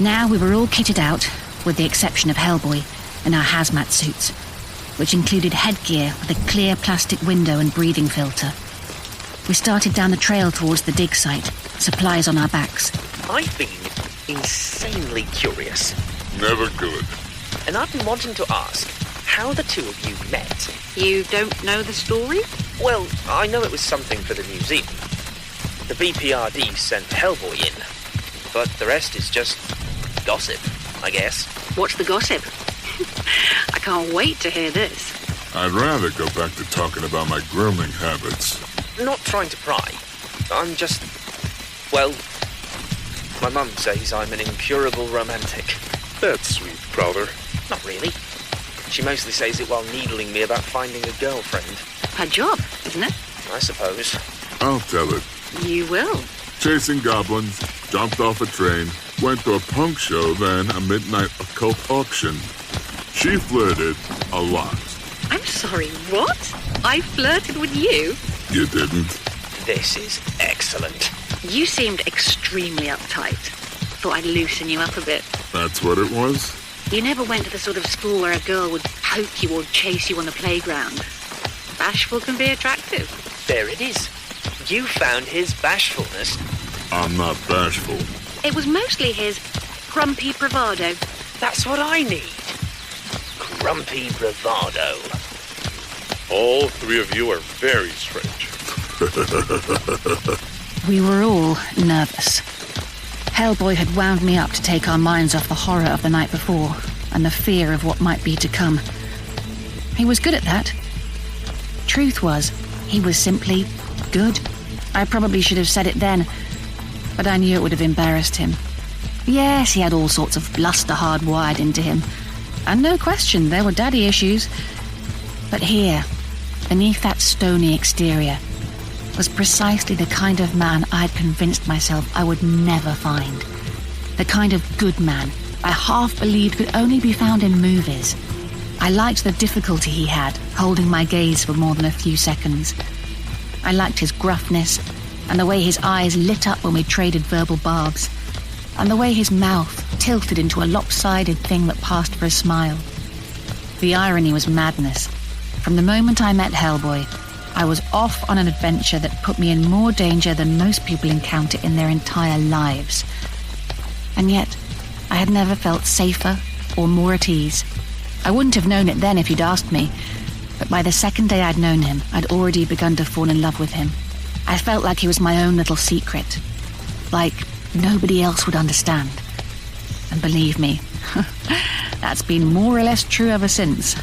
Now we were all kitted out, with the exception of Hellboy, in our hazmat suits, which included headgear with a clear plastic window and breathing filter. We started down the trail towards the dig site, supplies on our backs. I've been insanely curious. Never good. And I've been wanting to ask how the two of you met. You don't know the story? Well, I know it was something for the museum. The BPRD sent Hellboy in, but the rest is just gossip, I guess. What's the gossip? I can't wait to hear this. I'd rather go back to talking about my grooming habits. Not trying to pry. I'm just... well, my mum says I'm an incurable romantic. That's sweet, Prowler. Not really. She mostly says it while needling me about finding a girlfriend. Her job, isn't it? I suppose. I'll tell it. You will. Chasing goblins, jumped off a train, went to a punk show, then a midnight occult auction. She flirted a lot. I'm sorry, what? I flirted with you? You didn't? This is excellent. You seemed extremely uptight. Thought I'd loosen you up a bit. That's what it was? You never went to the sort of school where a girl would poke you or chase you on the playground. Bashful can be attractive. There it is. You found his bashfulness. I'm not bashful. It was mostly his grumpy bravado. That's what I need. Grumpy bravado. All three of you are very strange. We were all nervous. Hellboy had wound me up to take our minds off the horror of the night before and the fear of what might be to come. He was good at that. Truth was, he was simply good. I probably should have said it then, but I knew it would have embarrassed him. Yes, he had all sorts of bluster hardwired into him, and no question, there were daddy issues. But here, beneath that stony exterior, was precisely the kind of man I'd convinced myself I would never find. The kind of good man I half believed could only be found in movies. I liked the difficulty he had, holding my gaze for more than a few seconds. I liked his gruffness, and the way his eyes lit up when we traded verbal barbs, and the way his mouth tilted into a lopsided thing that passed for a smile. The irony was madness. From the moment I met Hellboy, I was off on an adventure that put me in more danger than most people encounter in their entire lives. And yet, I had never felt safer or more at ease. I wouldn't have known it then if you'd asked me, but by the second day I'd known him, I'd already begun to fall in love with him. I felt like he was my own little secret, like nobody else would understand. And believe me, that's been more or less true ever since.